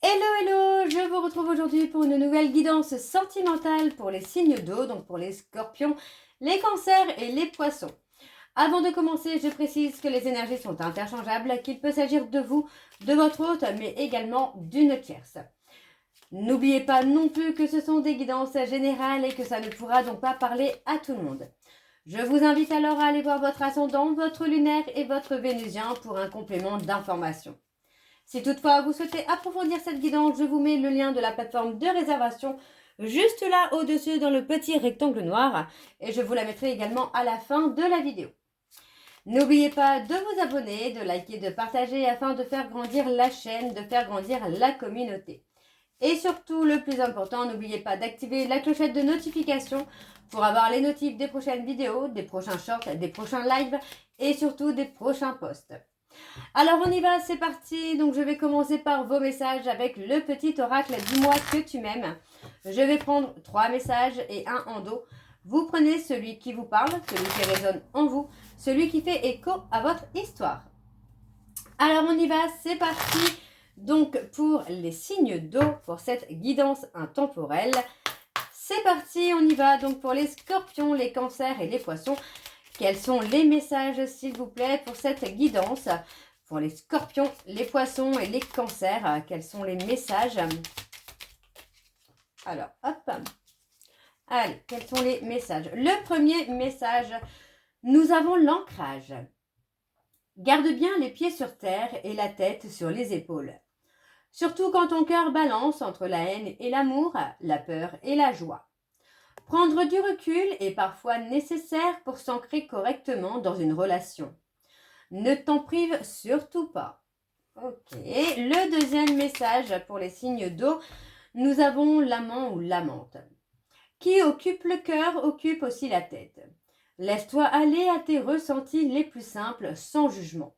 Hello, hello, je vous retrouve aujourd'hui pour une nouvelle guidance sentimentale pour les signes d'eau, donc pour les scorpions, les cancers et les poissons. Avant de commencer, je précise que les énergies sont interchangeables, qu'il peut s'agir de vous, de votre hôte, mais également d'une tierce. N'oubliez pas non plus que ce sont des guidances générales et que ça ne pourra donc pas parler à tout le monde. Je vous invite alors à aller voir votre ascendant, votre lunaire et votre vénusien pour un complément d'information. Si toutefois vous souhaitez approfondir cette guidance, je vous mets le lien de la plateforme de réservation juste là au-dessus dans le petit rectangle noir et je vous la mettrai également à la fin de la vidéo. N'oubliez pas de vous abonner, de liker, de partager afin de faire grandir la chaîne, de faire grandir la communauté. Et surtout, le plus important, n'oubliez pas d'activer la clochette de notification pour avoir les notifs des prochaines vidéos, des prochains shorts, des prochains lives et surtout des prochains posts. Alors on y va, c'est parti. Donc je vais commencer par vos messages avec le petit oracle dis-moi que tu m'aimes. Je vais prendre 3 messages et un en dos. Vous prenez celui qui vous parle, celui qui résonne en vous, celui qui fait écho à votre histoire. Alors on y va, c'est parti. Donc pour les signes d'eau, pour cette guidance intemporelle, c'est parti, on y va. Donc pour les scorpions, les cancers et les poissons, quels sont les messages s'il vous plaît pour cette guidance? Pour les scorpions, les poissons et les cancers, quels sont les messages? Alors, hop. Allez, quels sont les messages? Le premier message, nous avons l'ancrage. Garde bien les pieds sur terre et la tête sur les épaules. Surtout quand ton cœur balance entre la haine et l'amour, la peur et la joie. Prendre du recul est parfois nécessaire pour s'ancrer correctement dans une relation. Ne t'en prive surtout pas. Ok, le deuxième message pour les signes d'eau, nous avons l'amant ou l'amante. Qui occupe le cœur occupe aussi la tête. Laisse-toi aller à tes ressentis les plus simples sans jugement.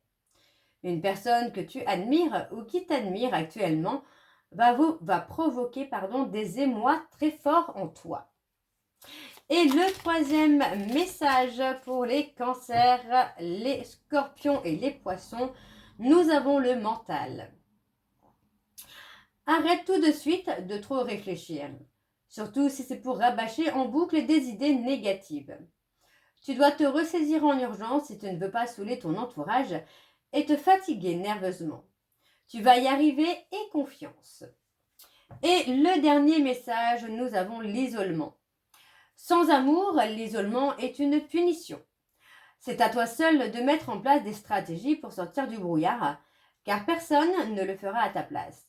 Une personne que tu admires ou qui t'admire actuellement va provoquer des émois très forts en toi. Et le troisième message pour les cancers, les scorpions et les poissons, nous avons le mental. Arrête tout de suite de trop réfléchir, surtout si c'est pour rabâcher en boucle des idées négatives. Tu dois te ressaisir en urgence si tu ne veux pas saouler ton entourage et te fatiguer nerveusement. Tu vas y arriver et confiance. Et le dernier message, nous avons l'isolement. Sans amour, l'isolement est une punition. C'est à toi seul de mettre en place des stratégies pour sortir du brouillard, car personne ne le fera à ta place.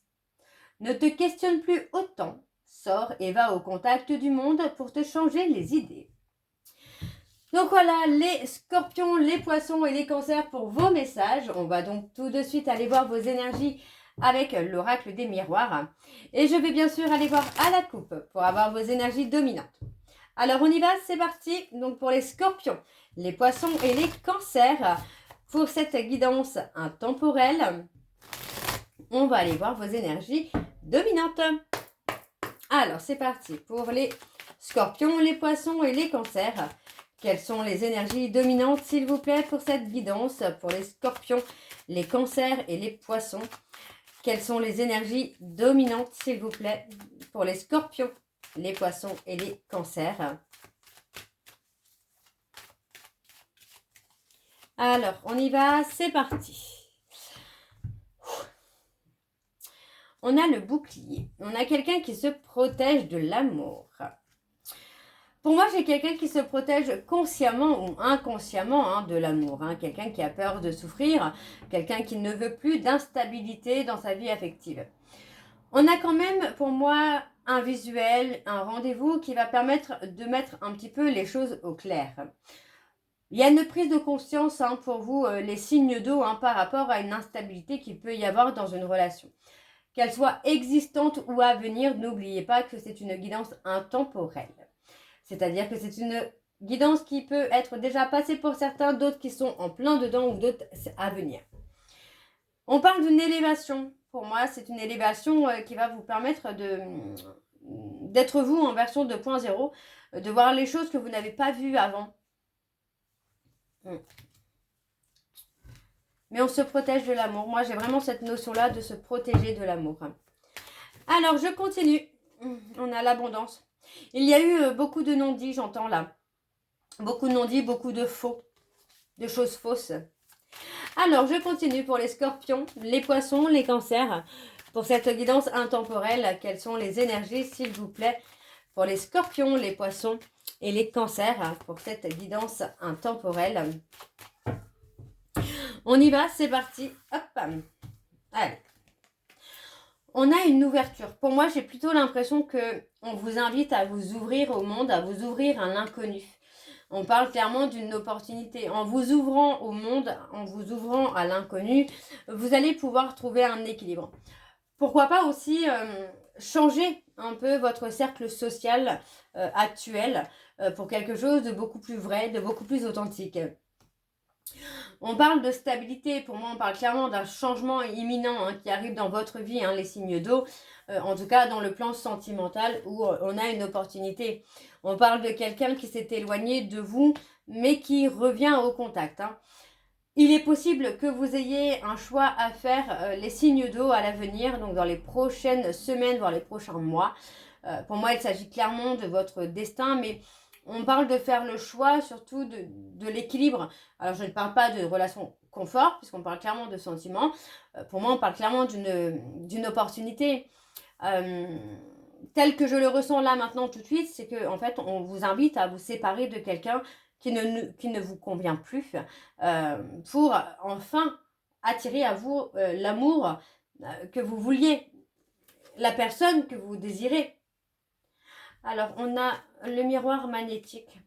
Ne te questionne plus autant, sors et va au contact du monde pour te changer les idées. Donc voilà, les scorpions, les poissons et les cancers pour vos messages. On va donc tout de suite aller voir vos énergies avec l'oracle des miroirs. Et je vais bien sûr aller voir à la coupe pour avoir vos énergies dominantes. Alors on y va, c'est parti. Donc pour les scorpions, les poissons et les cancers, pour cette guidance intemporelle, on va aller voir vos énergies dominantes. Alors c'est parti pour les scorpions, les poissons et les cancers. Quelles sont les énergies dominantes s'il vous plaît pour cette guidance pour les scorpions, les cancers et les poissons? Quelles sont les énergies dominantes s'il vous plaît pour les scorpions, les poissons et les cancers? Alors, on y va, c'est parti. On a le bouclier. On a quelqu'un qui se protège de l'amour. Pour moi, j'ai quelqu'un qui se protège consciemment ou inconsciemment de l'amour. Quelqu'un qui a peur de souffrir, quelqu'un qui ne veut plus d'instabilité dans sa vie affective. On a quand même, pour moi, un visuel, un rendez-vous qui va permettre de mettre un petit peu les choses au clair. Il y a une prise de conscience pour vous, les signes d'eau par rapport à une instabilité qu'il peut y avoir dans une relation. Qu'elle soit existante ou à venir, n'oubliez pas que c'est une guidance intemporelle. C'est-à-dire que c'est une guidance qui peut être déjà passée pour certains, d'autres qui sont en plein dedans ou d'autres à venir. On parle d'une élévation. Pour moi, c'est une élévation qui va vous permettre d'être vous en version 2.0, de voir les choses que vous n'avez pas vues avant. Mais on se protège de l'amour. Moi, j'ai vraiment cette notion-là de se protéger de l'amour. Alors, je continue. On a l'abondance. Il y a eu beaucoup de non-dits, j'entends là. Beaucoup de non-dits, beaucoup de faux, de choses fausses. Alors, je continue pour les scorpions, les poissons, les cancers. Pour cette guidance intemporelle, quelles sont les énergies, s'il vous plaît, pour les scorpions, les poissons et les cancers, pour cette guidance intemporelle. On y va, c'est parti. Hop. Allez. On a une ouverture. Pour moi, j'ai plutôt l'impression qu'on vous invite à vous ouvrir au monde, à vous ouvrir à l'inconnu. On parle clairement d'une opportunité. En vous ouvrant au monde, en vous ouvrant à l'inconnu, vous allez pouvoir trouver un équilibre. Pourquoi pas aussi changer un peu votre cercle social actuel pour quelque chose de beaucoup plus vrai, de beaucoup plus authentique. On parle de stabilité, pour moi on parle clairement d'un changement imminent qui arrive dans votre vie, les signes d'eau, en tout cas dans le plan sentimental où on a une opportunité. On parle de quelqu'un qui s'est éloigné de vous mais qui revient au contact. Il est possible que vous ayez un choix à faire, les signes d'eau à l'avenir, donc dans les prochaines semaines, voire les prochains mois. Pour moi il s'agit clairement de votre destin, mais on parle de faire le choix surtout de l'équilibre. Alors je ne parle pas de relation confort, puisqu'on parle clairement de sentiments. Pour moi, on parle clairement d'une opportunité. Tel que je le ressens là maintenant tout de suite, c'est que en fait, on vous invite à vous séparer de quelqu'un qui ne vous convient plus pour enfin attirer à vous l'amour que vous vouliez, la personne que vous désirez. Alors, on a le miroir magnétique.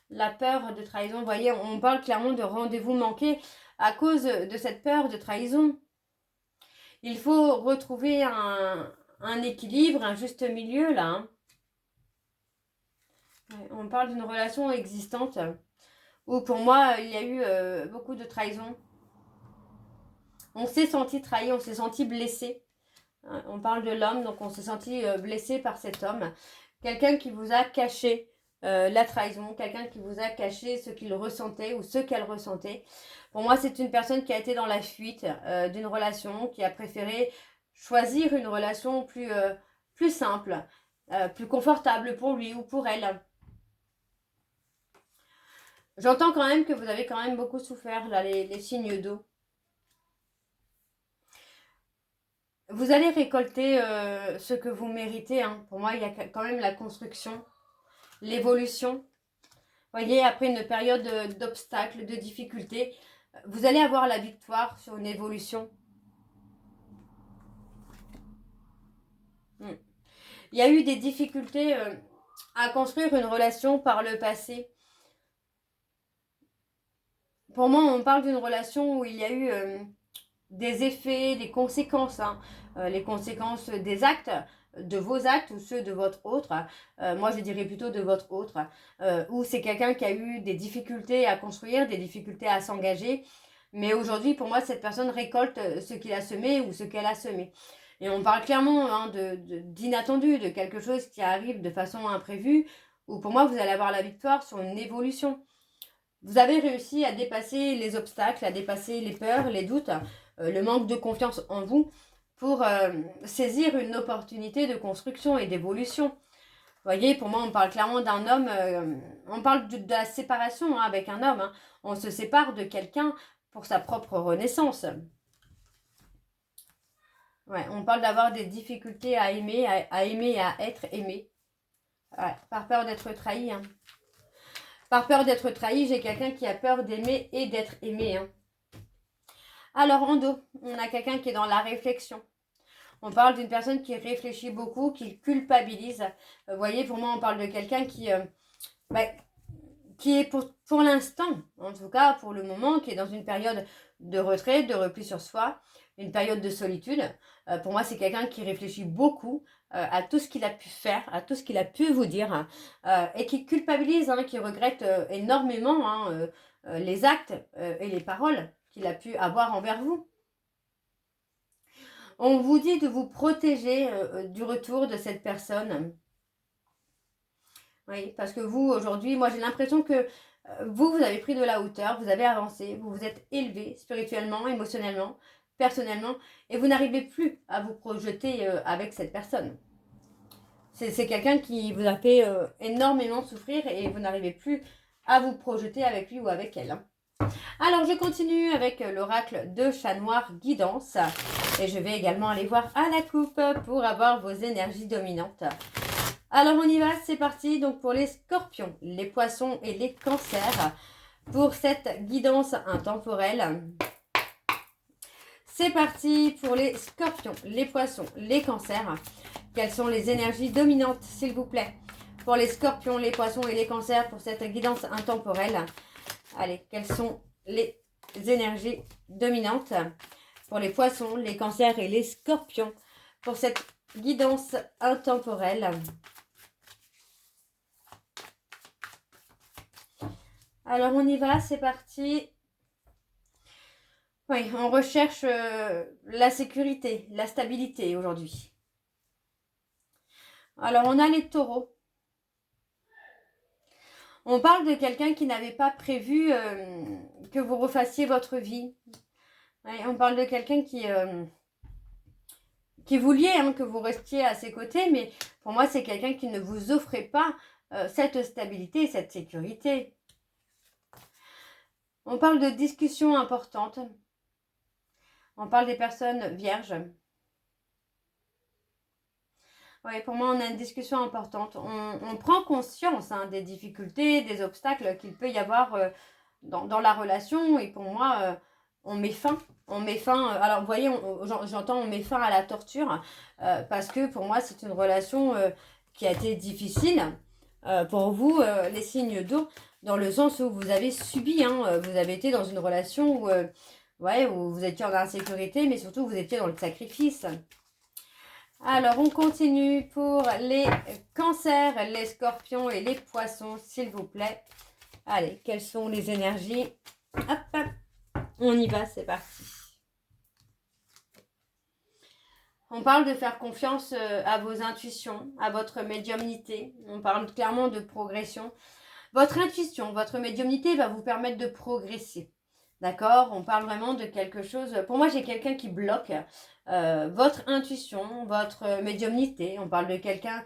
La peur de trahison, vous voyez, on parle clairement de rendez-vous manqué à cause de cette peur de trahison. Il faut retrouver un équilibre, un juste milieu là. On parle d'une relation existante où pour moi il y a eu beaucoup de trahison. On s'est senti trahi, on s'est senti blessé. On parle de l'homme, donc on s'est senti blessé par cet homme. Quelqu'un qui vous a caché la trahison, quelqu'un qui vous a caché ce qu'il ressentait ou ce qu'elle ressentait. Pour moi, c'est une personne qui a été dans la fuite d'une relation, qui a préféré choisir une relation plus simple, plus confortable pour lui ou pour elle. J'entends quand même que vous avez quand même beaucoup souffert, là, les signes d'eau. Vous allez récolter ce que vous méritez. Pour moi, il y a quand même la construction, l'évolution. Vous voyez, après une période d'obstacles, de difficultés, vous allez avoir la victoire sur une évolution. Il y a eu des difficultés à construire une relation par le passé. Pour moi, on parle d'une relation où il y a eu des effets, des conséquences, les conséquences des actes, de vos actes ou ceux de votre autre. Moi, je dirais plutôt de votre autre. Où c'est quelqu'un qui a eu des difficultés à construire, des difficultés à s'engager. Mais aujourd'hui, pour moi, cette personne récolte ce qu'il a semé ou ce qu'elle a semé. Et on parle clairement d'inattendu, de quelque chose qui arrive de façon imprévue, où pour moi, vous allez avoir la victoire sur une évolution. Vous avez réussi à dépasser les obstacles, à dépasser les peurs, les doutes, le manque de confiance en vous pour saisir une opportunité de construction et d'évolution. Vous voyez, pour moi, on parle clairement d'un homme, on parle de la séparation avec un homme. On se sépare de quelqu'un pour sa propre renaissance. Ouais, on parle d'avoir des difficultés à aimer et à être aimé. Ouais, par peur d'être trahi. Par peur d'être trahi, j'ai quelqu'un qui a peur d'aimer et d'être aimé. Alors, en dos, on a quelqu'un qui est dans la réflexion. On parle d'une personne qui réfléchit beaucoup, qui culpabilise. Vous voyez, pour moi, on parle de quelqu'un qui est pour l'instant, en tout cas pour le moment, qui est dans une période de retrait, de repli sur soi, une période de solitude. Pour moi, c'est quelqu'un qui réfléchit beaucoup à tout ce qu'il a pu faire, à tout ce qu'il a pu vous dire, et qui culpabilise, qui regrette énormément les actes et les paroles qu'il a pu avoir envers vous. On vous dit de vous protéger du retour de cette personne. Oui, parce que vous, aujourd'hui, moi j'ai l'impression que vous avez pris de la hauteur, vous avez avancé, vous vous êtes élevé spirituellement, émotionnellement, personnellement, et vous n'arrivez plus à vous projeter avec cette personne. C'est quelqu'un qui vous a fait énormément souffrir et vous n'arrivez plus à vous projeter avec lui ou avec elle. Alors, je continue avec l'oracle de chat noir guidance. Et je vais également aller voir à la coupe pour avoir vos énergies dominantes. Alors, on y va, c'est parti. Donc, pour les scorpions, les poissons et les cancers, pour cette guidance intemporelle. C'est parti pour les scorpions, les poissons, les cancers. Quelles sont les énergies dominantes, s'il vous plaît? Pour les scorpions, les poissons et les cancers, pour cette guidance intemporelle. Allez, quelles sont les énergies dominantes pour les poissons, les cancers et les scorpions pour cette guidance intemporelle? Alors, on y va, c'est parti. Oui, on recherche la sécurité, la stabilité aujourd'hui. Alors, on a les taureaux. On parle de quelqu'un qui n'avait pas prévu que vous refassiez votre vie. Ouais, on parle de quelqu'un qui vouliez que vous restiez à ses côtés, mais pour moi, c'est quelqu'un qui ne vous offrait pas cette stabilité, cette sécurité. On parle de discussions importantes. On parle des personnes vierges. Oui, pour moi, on a une discussion importante. On prend conscience des difficultés, des obstacles qu'il peut y avoir dans la relation. Et pour moi, on met fin. On met fin. Alors, vous voyez, j'entends on met fin à la torture. Parce que pour moi, c'est une relation qui a été difficile pour vous, les signes d'eau. Dans le sens où vous avez subi. Vous avez été dans une relation où vous étiez en insécurité. Mais surtout, vous étiez dans le sacrifice. Alors, on continue pour les cancers, les scorpions et les poissons, s'il vous plaît. Allez, quelles sont les énergies? Hop, hop. On y va, c'est parti. On parle de faire confiance à vos intuitions, à votre médiumnité. On parle clairement de progression. Votre intuition, votre médiumnité va vous permettre de progresser. D'accord? On parle vraiment de quelque chose... Pour moi, j'ai quelqu'un qui bloque votre intuition, votre médiumnité. On parle de quelqu'un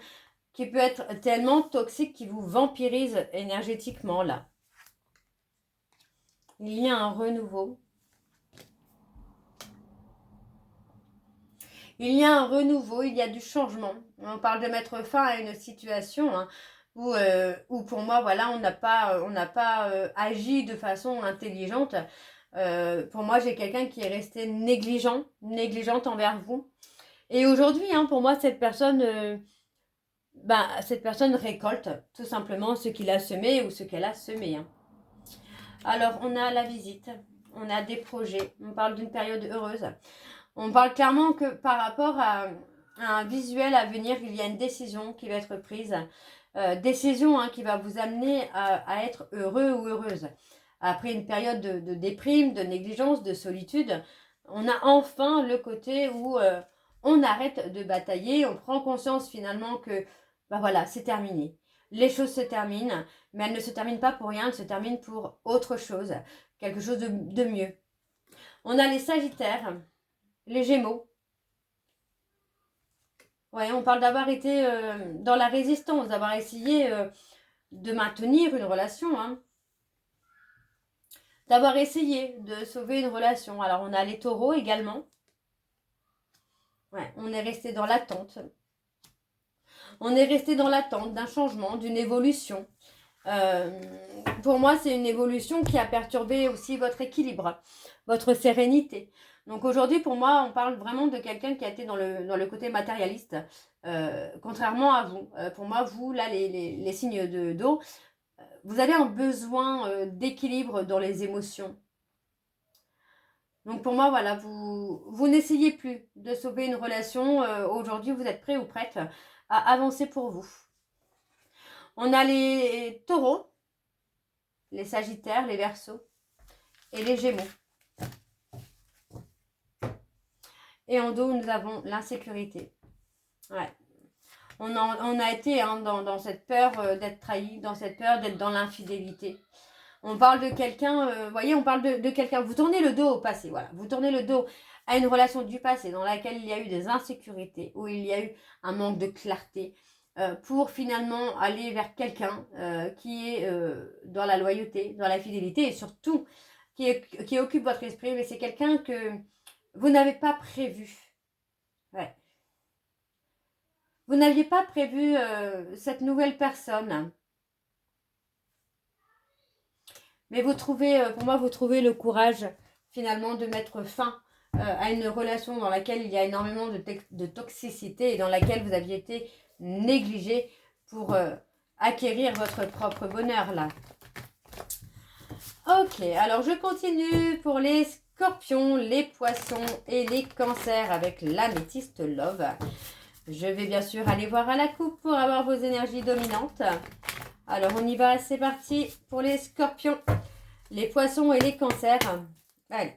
qui peut être tellement toxique qu'il vous vampirise énergétiquement, là. Il y a un renouveau. Il y a un renouveau, il y a du changement. On parle de mettre fin à une situation où pour moi, voilà, on n'a pas agi de façon intelligente. Pour moi, j'ai quelqu'un qui est resté négligente envers vous. Et aujourd'hui, pour moi, cette personne récolte tout simplement ce qu'il a semé ou ce qu'elle a semé. Alors, on a la visite, on a des projets, on parle d'une période heureuse. On parle clairement que par rapport à un visuel à venir, il y a une décision qui va être prise. Décision qui va vous amener à être heureux ou heureuse. Après une période de déprime, de négligence, de solitude, on a enfin le côté où on arrête de batailler, on prend conscience finalement que voilà, c'est terminé. Les choses se terminent, mais elles ne se terminent pas pour rien, elles se terminent pour autre chose, quelque chose de mieux. On a les Sagittaires, les Gémeaux. Ouais, on parle d'avoir été dans la résistance, d'avoir essayé de maintenir une relation, d'avoir essayé de sauver une relation. Alors, on a les taureaux également. Ouais, on est resté dans l'attente. On est resté dans l'attente d'un changement, d'une évolution. Pour moi, c'est une évolution qui a perturbé aussi votre équilibre, votre sérénité. Donc aujourd'hui, pour moi, on parle vraiment de quelqu'un qui a été dans le côté matérialiste, contrairement à vous. Pour moi, vous, là, les signes d'eau, vous avez un besoin d'équilibre dans les émotions. Donc pour moi, voilà, vous n'essayez plus de sauver une relation. Aujourd'hui, vous êtes prêt ou prête à avancer pour vous. On a les taureaux, les sagittaires, les verseaux et les gémeaux. Et en dos, nous avons l'insécurité. Ouais. On a été dans cette peur d'être trahi, dans cette peur d'être dans l'infidélité. On parle de quelqu'un, voyez, on parle de quelqu'un. Vous tournez le dos au passé, voilà. Vous tournez le dos à une relation du passé dans laquelle il y a eu des insécurités, où il y a eu un manque de clarté, pour finalement aller vers quelqu'un qui est dans la loyauté, dans la fidélité et surtout qui occupe votre esprit, mais c'est quelqu'un que vous n'avez pas prévu. Ouais. Vous n'aviez pas prévu cette nouvelle personne. Mais vous trouvez, pour moi, vous trouvez le courage finalement de mettre fin à une relation dans laquelle il y a énormément de toxicité et dans laquelle vous aviez été négligé pour acquérir votre propre bonheur là. Ok, alors je continue pour les scorpions, les poissons et les cancers avec l'améthyste love. Je vais bien sûr aller voir à la coupe pour avoir vos énergies dominantes. Alors on y va, c'est parti pour les scorpions, les poissons et les cancers. Allez,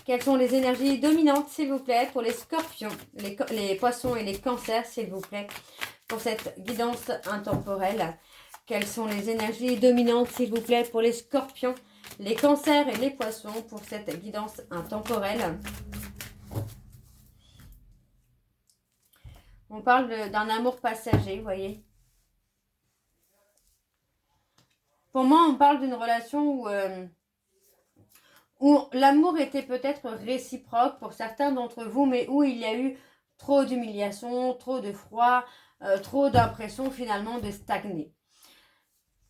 quelles sont les énergies dominantes s'il vous plaît pour les scorpions, les poissons et les cancers s'il vous plaît pour cette guidance intemporelle. Quelles sont les énergies dominantes s'il vous plaît pour les scorpions, les cancers et les poissons pour cette guidance intemporelle. On parle d'un amour passager, vous voyez. Pour moi, on parle d'une relation où l'amour était peut-être réciproque pour certains d'entre vous, mais où il y a eu trop d'humiliation, trop de froid, trop d'impression finalement de stagner.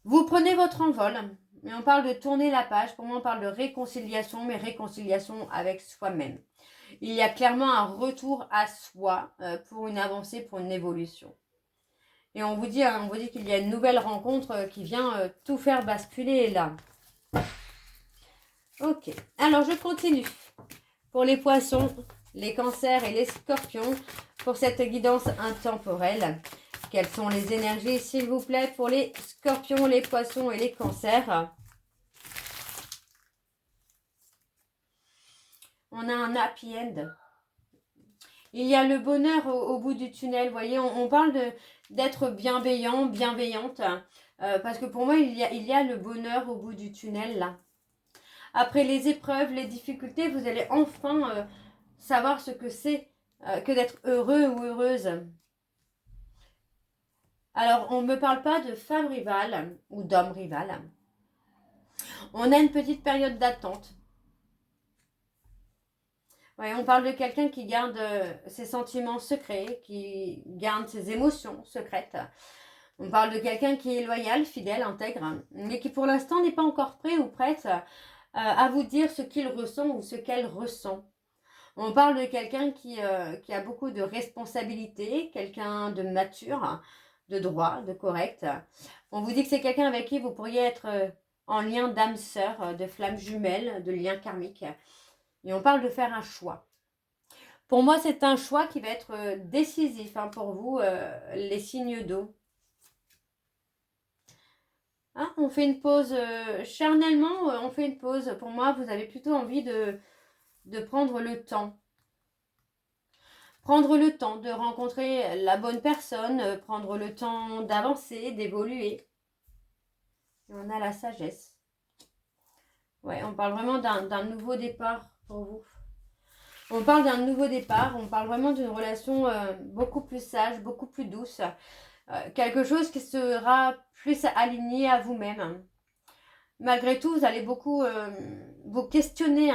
Vous prenez votre envol, mais on parle de tourner la page. Pour moi, on parle de réconciliation, mais réconciliation avec soi-même. Il y a clairement un retour à soi pour une avancée, pour une évolution. Et on vous dit qu'il y a une nouvelle rencontre qui vient tout faire basculer là. Ok, alors je continue. Pour les poissons, les cancers et les scorpions, pour cette guidance intemporelle, quelles sont les énergies, s'il vous plaît, pour les scorpions, les poissons et les cancers? On a un happy end. Il y a le bonheur au bout du tunnel. Vous voyez, on parle d'être bienveillant, bienveillante. Parce que pour moi, il y a le bonheur au bout du tunnel, là. Après les épreuves, les difficultés, vous allez enfin savoir ce que c'est que d'être heureux ou heureuse. Alors, on ne me parle pas de femme rivale ou d'homme rival. On a une petite période d'attente. Ouais, on parle de quelqu'un qui garde ses sentiments secrets, qui garde ses émotions secrètes. On parle de quelqu'un qui est loyal, fidèle, intègre, mais qui pour l'instant n'est pas encore prêt ou prête à vous dire ce qu'il ressent ou ce qu'elle ressent. On parle de quelqu'un qui a beaucoup de responsabilités, quelqu'un de mature, de droit, de correct. On vous dit que c'est quelqu'un avec qui vous pourriez être en lien d'âme sœur, de flamme jumelle, de lien karmique. Et on parle de faire un choix. Pour moi, c'est un choix qui va être décisif pour vous, les signes d'eau. Hein, on fait une pause, charnellement, on fait une pause. Pour moi, vous avez plutôt envie de prendre le temps. Prendre le temps de rencontrer la bonne personne, prendre le temps d'avancer, d'évoluer. Et on a la sagesse. Ouais, on parle vraiment d'un nouveau départ pour vous. On parle d'un nouveau départ, on parle vraiment d'une relation beaucoup plus sage, beaucoup plus douce. Quelque chose qui sera plus aligné à vous-même. Malgré tout, vous allez beaucoup vous questionner.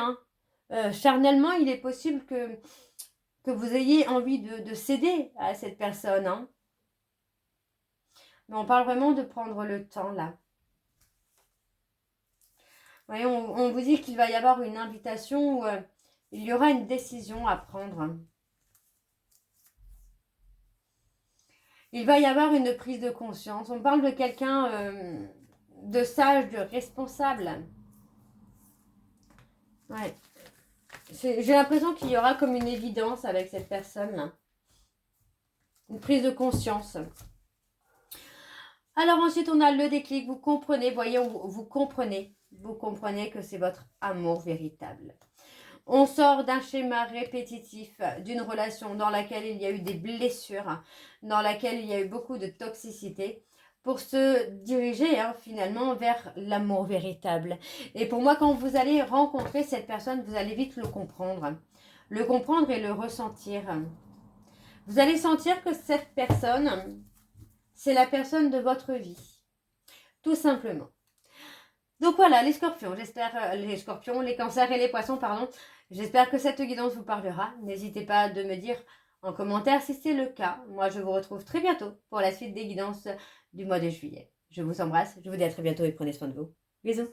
Charnellement, il est possible que vous ayez envie de céder à cette personne. Mais on parle vraiment de prendre le temps là. Voyez, on vous dit qu'il va y avoir une invitation où il y aura une décision à prendre. Il va y avoir une prise de conscience. On parle de quelqu'un de sage, de responsable. Ouais. J'ai l'impression qu'il y aura comme une évidence avec cette personne. Une prise de conscience. Alors ensuite, on a le déclic. Vous comprenez, voyez, vous comprenez. Vous comprenez que c'est votre amour véritable. On sort d'un schéma répétitif, d'une relation dans laquelle il y a eu des blessures, dans laquelle il y a eu beaucoup de toxicité, pour se diriger finalement vers l'amour véritable. Et pour moi, quand vous allez rencontrer cette personne, vous allez vite le comprendre. le comprendre et le ressentir. Vous allez sentir que cette personne, c'est la personne de votre vie. Tout simplement. Donc voilà, les scorpions, les cancers et les poissons, pardon. J'espère que cette guidance vous parlera. N'hésitez pas de me dire en commentaire si c'est le cas. Moi, je vous retrouve très bientôt pour la suite des guidances du mois de juillet. Je vous embrasse, je vous dis à très bientôt et prenez soin de vous. Bisous.